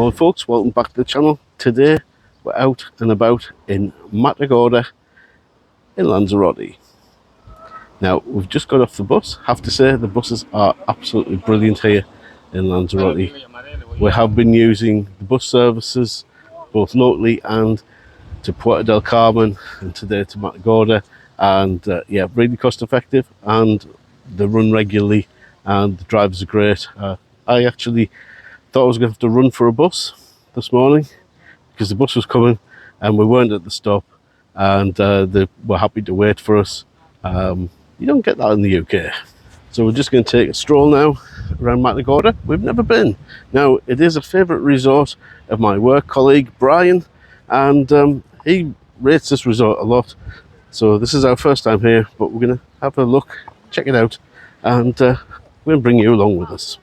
Hello folks, welcome back to the channel. Today we're out and about in Matagorda in Lanzarote. Now we've just got off the bus. Have to say the buses are absolutely brilliant here in Lanzarote. We have been using the bus services both locally and to Puerto del Carmen and today to Matagorda, and yeah, really cost effective, and they run regularly and the drivers are great. I actually thought I was going to have to run for a bus this morning because the bus was coming and we weren't at the stop, and they were happy to wait for us. You don't get that in the UK. So we're just going to take a stroll now around Matagorda. We've never been. Now, it is a favourite resort of my work colleague Brian, and he rates this resort a lot. So this is our first time here, but we're going to have a look, check it out, and we're going to bring you along with us.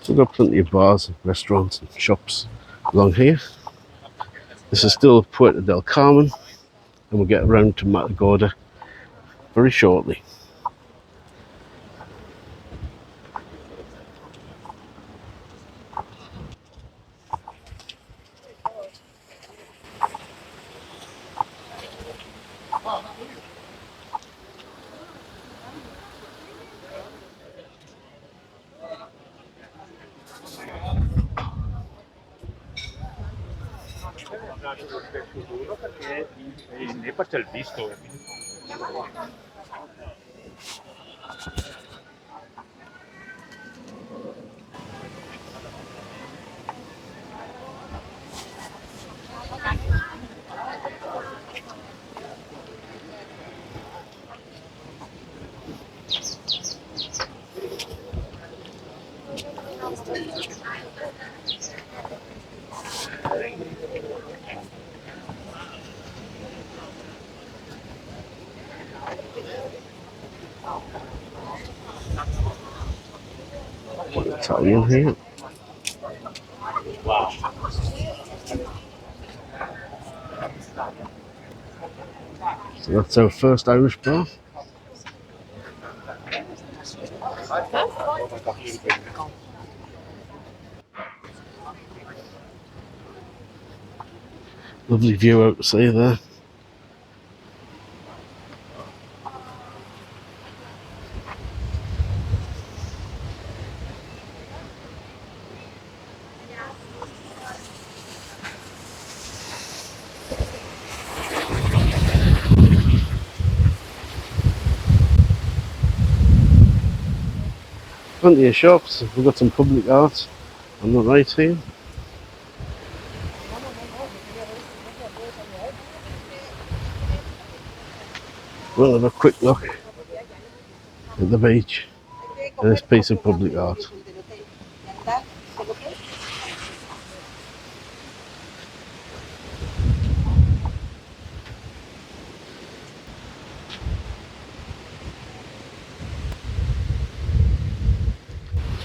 So we've got plenty of bars, and restaurants and shops along here. This is still Puerto del Carmen, and we'll get around to Matagorda very shortly. Italian here. So that's our first Irish bar. Lovely view out to sea there. Plenty of shops. We've got some public art on the right here. We'll have a quick look at the beach and this piece of public art.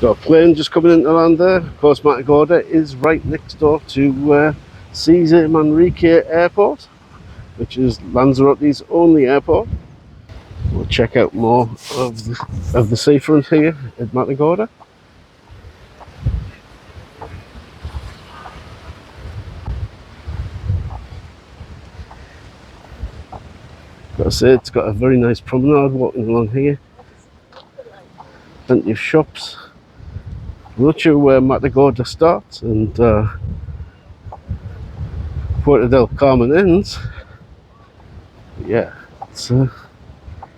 Got a plane just coming into land there. Of course, Matagorda is right next door to Cesar Manrique Airport, which is Lanzarote's only airport. We'll check out more of the seafront here at Matagorda. Gotta say, it's got a very nice promenade walking along here. Plenty of shops. I'm not sure where Matagorda starts and Puerto del Carmen ends. But yeah, it's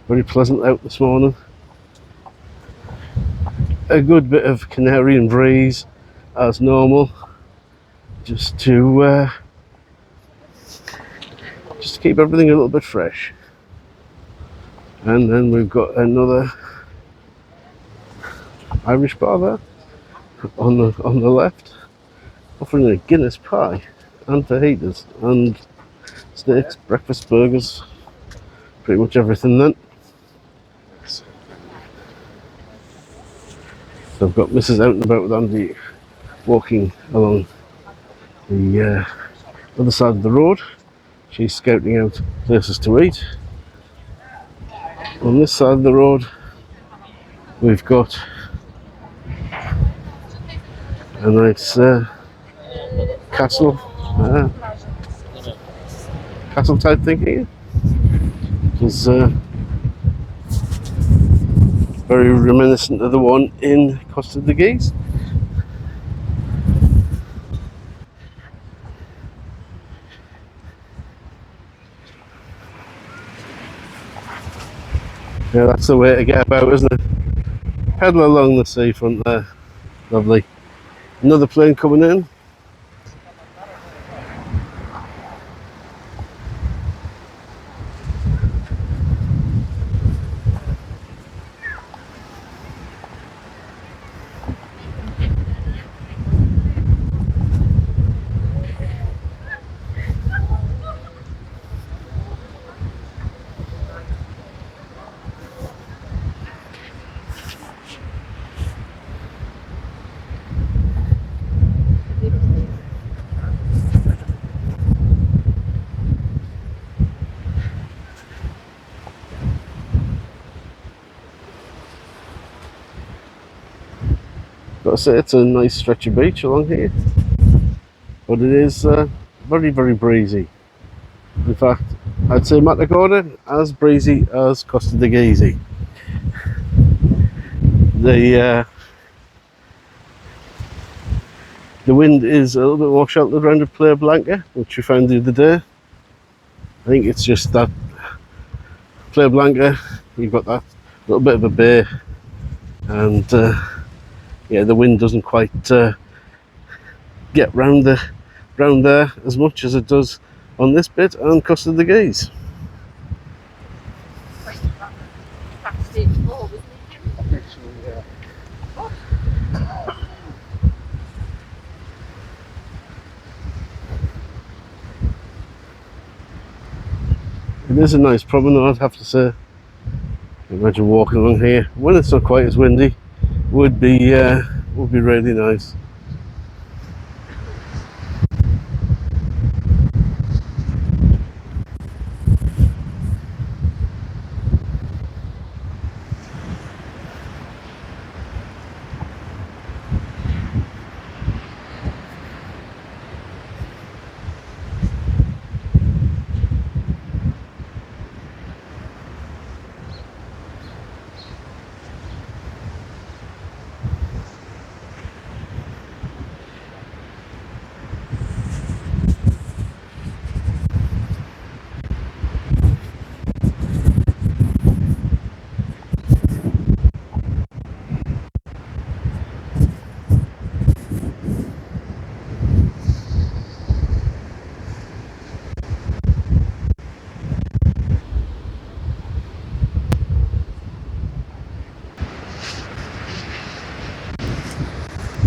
very pleasant out this morning. A good bit of Canarian breeze as normal, just to keep everything a little bit fresh. And then we've got another Irish bar there on the left, offering a Guinness pie and fajitas and steaks, breakfast burgers, pretty much everything then. So I've got Mrs. out and about with Andy walking along the other side of the road. She's scouting out places to eat. On this side of the road we've got a nice castle, castle type thing here. It's very reminiscent of the one in Costa de Gaze. Yeah, that's the way to get about, isn't it? Pedal along the seafront there. Lovely. Another plane coming in. Gotta say, it's a nice stretch of beach along here, but it is very, very breezy. In fact, I'd say Matagorda as breezy as Costa de Gaze. The wind is a little bit more sheltered around the Playa Blanca, which we found the other day. I think it's just that Playa Blanca, you've got that little bit of a bay, and yeah, the wind doesn't quite get round there as much as it does on this bit and Costa de Gaze. It is a nice promenade, I have to say. Imagine walking along here when it's not quite as windy. Would be really nice.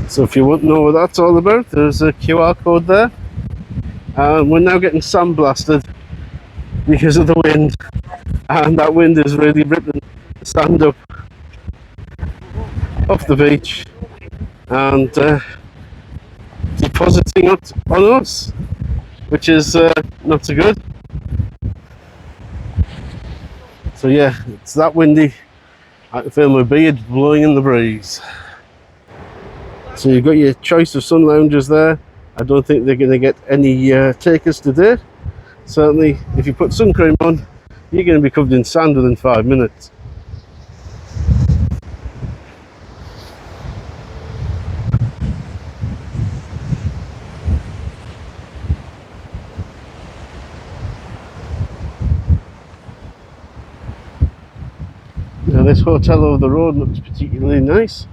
So if you want to know what that's all about, there's a QR code there. And we're now getting sandblasted because of the wind, and that wind is really ripping the sand up off the beach and depositing it on us, which is not so good. So yeah, it's that windy. I can feel my beard blowing in the breeze. So you've got your choice of sun loungers there. I don't think they're going to get any takers today. Certainly, if you put sun cream on, you're going to be covered in sand within 5 minutes. Now this hotel over the road looks particularly nice.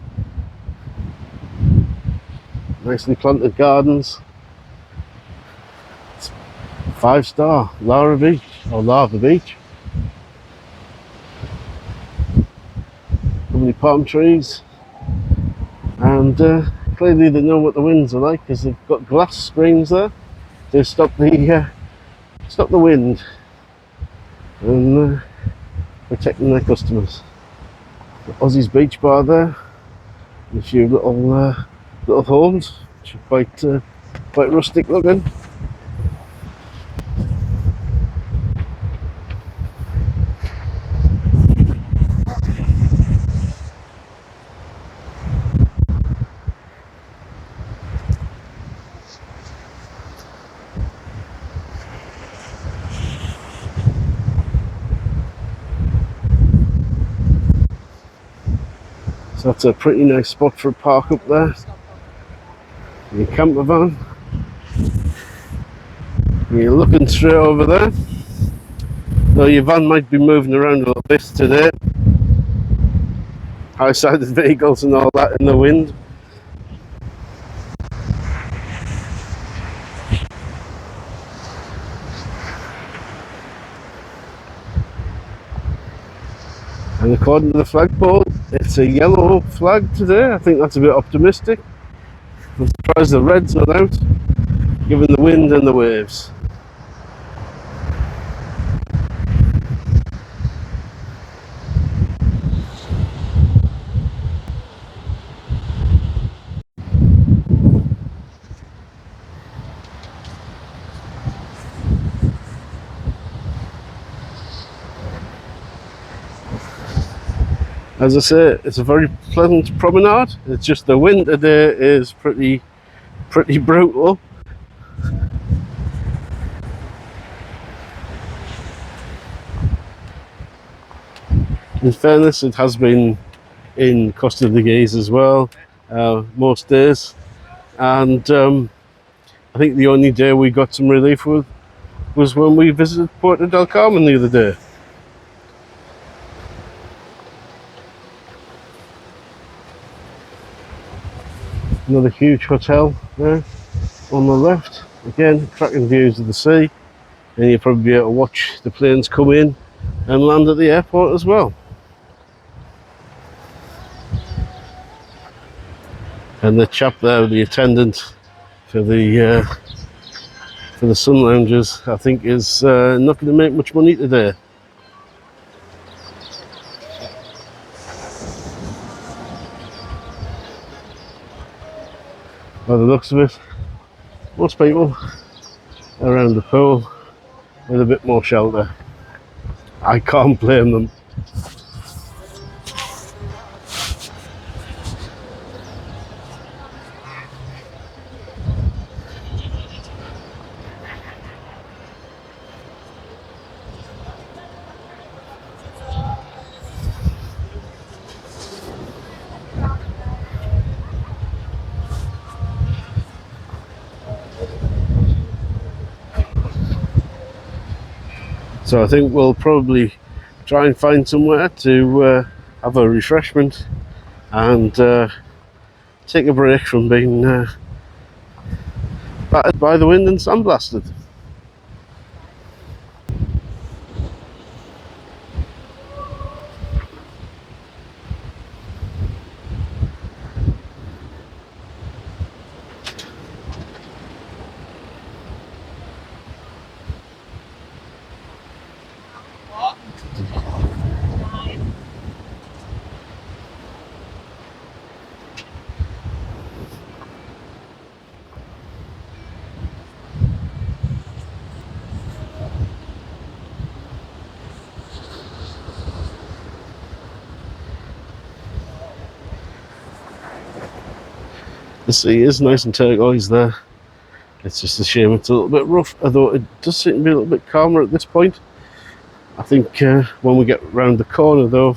Nicely planted gardens. It's 5-star Lara Beach, or Lava Beach. Lovely palm trees, and clearly they know what the winds are like because they've got glass screens there to stop the wind and protecting their customers. The Aussie's Beach Bar there, and a few little homes, which are quite rustic looking. So that's a pretty nice spot for a park up there. Your camper van. You're looking straight over there. Though your van might be moving around a little bit today. High-sided vehicles and all that in the wind. And according to the flagpole, it's a yellow flag today. I think that's a bit optimistic. I'm surprised the red's not out, given the wind and the waves. As I say, it's a very pleasant promenade. It's just the wind today is pretty brutal. In fairness, it has been in Costa de Gaze as well, most days. And I think the only day we got some relief with was when we visited Puerto del Carmen the other day. Another huge hotel there on the left. Again, cracking views of the sea, and you'll probably be able to watch the planes come in and land at the airport as well. And the chap there, the attendant for the sun loungers, I think is not going to make much money today. By the looks of it, most people around the pool with a bit more shelter. I can't blame them. So I think we'll probably try and find somewhere to have a refreshment and take a break from being battered by the wind and sandblasted. The sea is nice and turquoise there. It's just a shame it's a little bit rough, although it does seem to be a little bit calmer at this point. I think when we get round the corner though,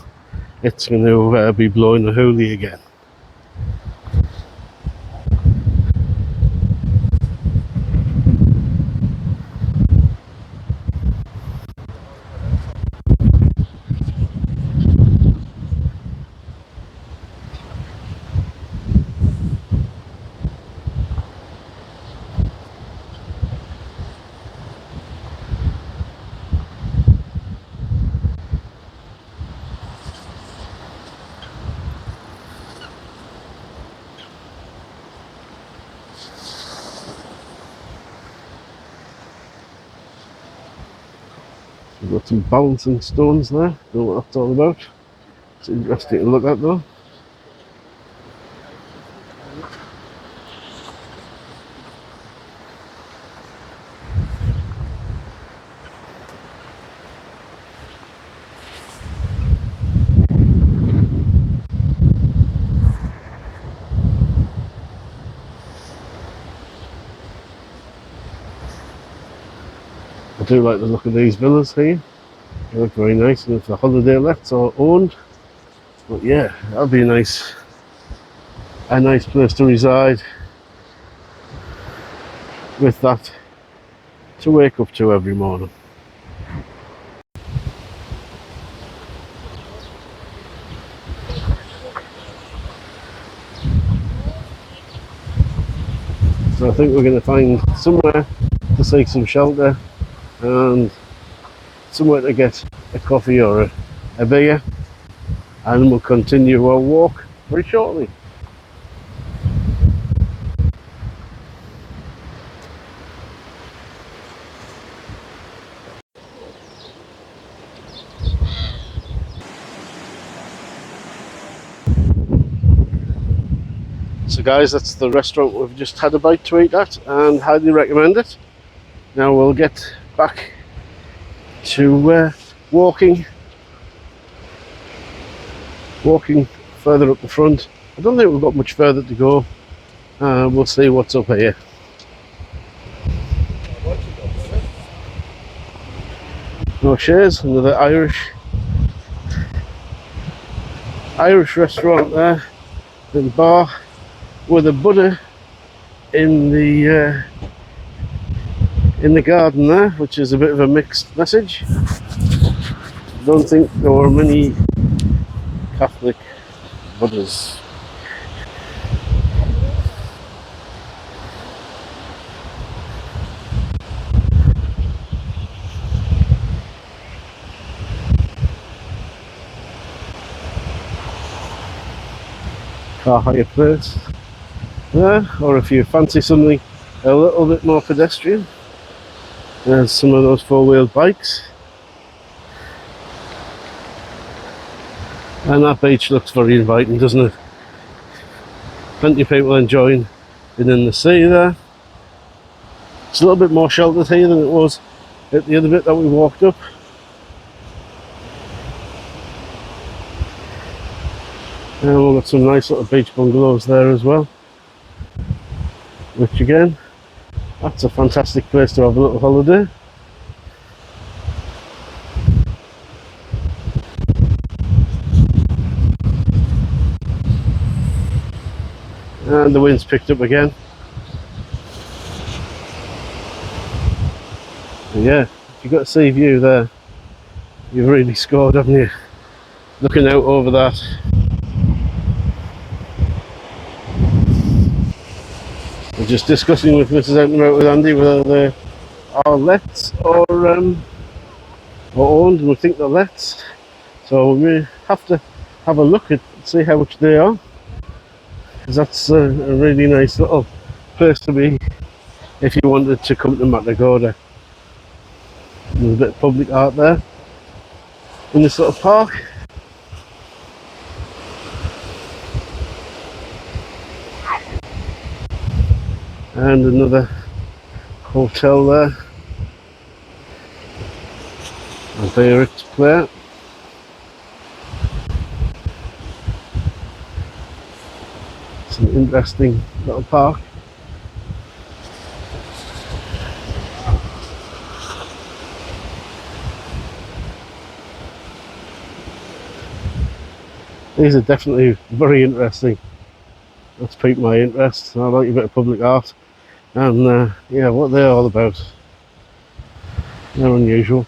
it's going to be blowing a hoolie again. We've got some balancing stones there, don't know what that's all about. It's interesting to look at though. I do like the look of these villas here. They look very nice, and if the holiday lets or owned, But yeah, that'll be a nice place to reside with that to wake up to every morning. So I think we're going to find somewhere to seek some shelter and somewhere to get a coffee or a beer, and we'll continue our walk very shortly. So guys, that's the restaurant we've just had a bite to eat at, and highly recommend it. Now we'll get back to walking further up the front. I don't think we've got much further to go. We'll see what's up here. O'Shea's, another Irish restaurant there, and bar with a Buddha in the garden there, which is a bit of a mixed message. Don't think there were many Catholic Buddhas. Car hire place there, or if you fancy something a little bit more pedestrian, there's some of those four-wheeled bikes. And that beach looks very inviting, doesn't it? Plenty of people enjoying being in the sea there. It's a little bit more sheltered here than it was at the other bit that we walked up. And we've got some nice little beach bungalows there as well, which again, that's a fantastic place to have a little holiday. And the wind's picked up again. But yeah, if you've got a sea view there, you've really scored, haven't you? Looking out over that. We're just discussing with Mrs. out and about with Andy whether they are lets or owned, and we think they're lets. So we have to have a look at see how much they are, because that's a really nice little place to be if you wanted to come to Matagorda. There's a bit of public art there in this little park. And another hotel there. A beer player. It's an interesting little park. These are definitely very interesting. That's piqued my interest. I like a bit of public art, and yeah, what they're all about. They're unusual.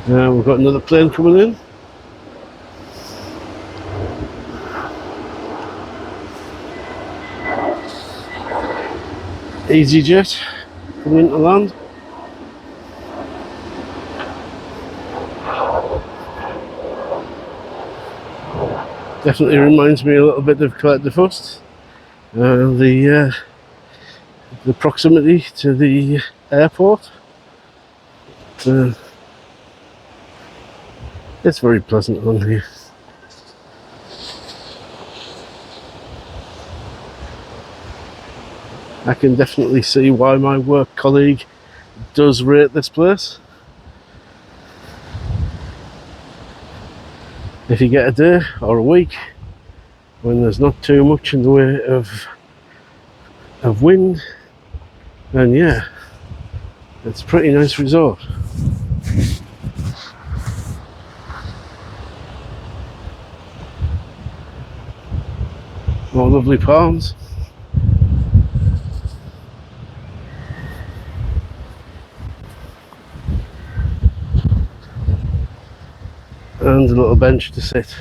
We've got another plane coming in. EasyJet coming into land. Definitely reminds me a little bit of Puerto del Carmen. The proximity to the airport. It's very pleasant along here. I can definitely see why my work colleague does rate this place. if you get a day or a week when there's not too much in the way of wind, then yeah, it's a pretty nice resort. More lovely palms. And a little bench to sit.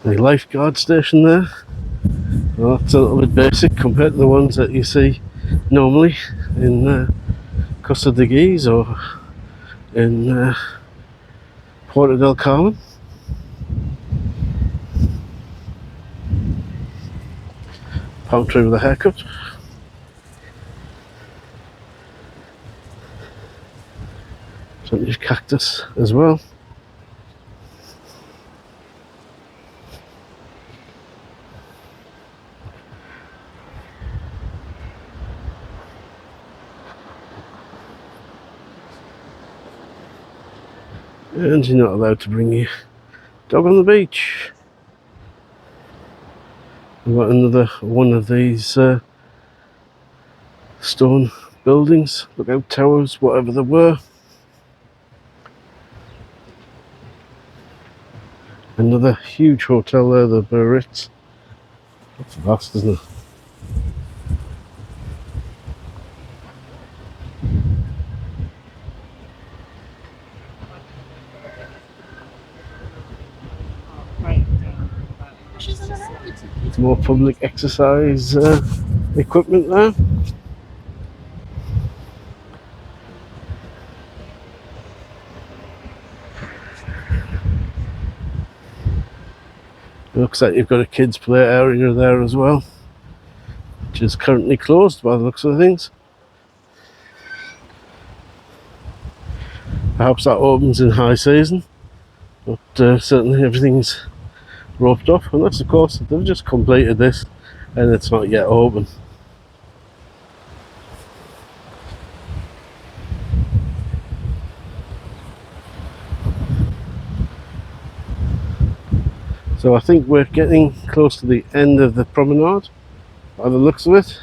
The lifeguard station there. Well, that's a little bit basic compared to the ones that you see normally in Costa de Guise or in Puerto del Carmen. Palm tree with a haircut. Plenty of cactus as well. And you're not allowed to bring your dog on the beach. We've got another one of these stone buildings, lookout towers, whatever they were. Another huge hotel there, the Ritz. That's vast, isn't it? More public exercise equipment there. Looks like you've got a kids play area there as well, which is currently closed by the looks of things. Perhaps that opens in high season, but certainly everything's roped off, unless of course they've just completed this and it's not yet open. So I think we're getting close to the end of the promenade by the looks of it.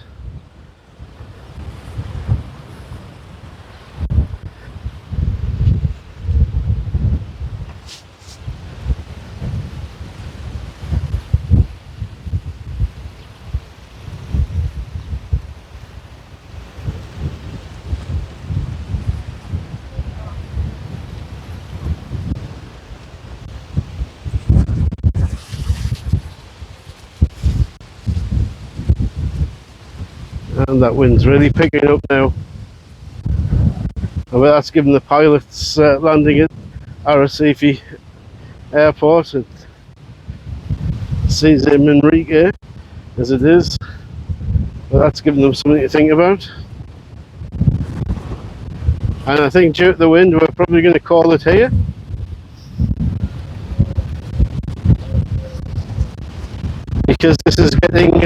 And that wind's really picking up now. Well, that's given the pilots landing at Arrecife Airport at Cesar Manrique as it is. But that's given them something to think about. And I think due to the wind, we're probably going to call it here. Because this is getting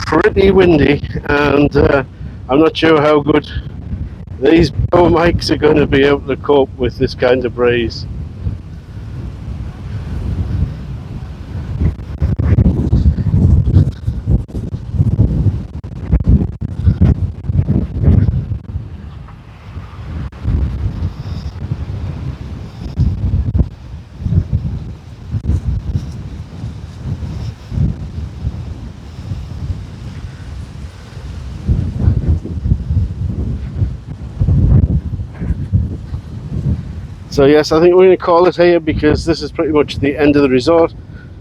pretty windy, and I'm not sure how good these power mics are going to be able to cope with this kind of breeze. So yes, I think we're going to call it here because this is pretty much the end of the resort.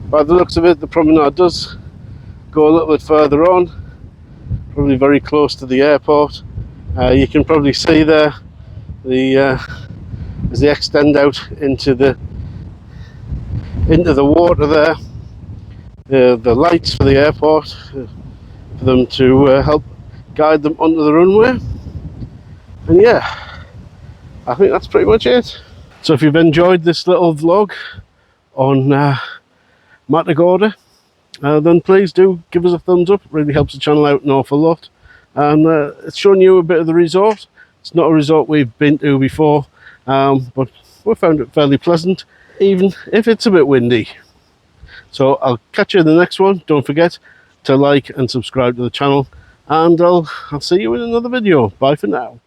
By the looks of it, the promenade does go a little bit further on, probably very close to the airport. You can probably see there as they extend out into the water there, the lights for the airport, for them to help guide them onto the runway. And yeah, I think that's pretty much it. So if you've enjoyed this little vlog on Matagorda, then please do give us a thumbs up. It really helps the channel out an awful lot. And it's showing you a bit of the resort. It's not a resort we've been to before, but we found it fairly pleasant, even if it's a bit windy. So I'll catch you in the next one. Don't forget to like and subscribe to the channel, and I'll see you in another video. Bye for now.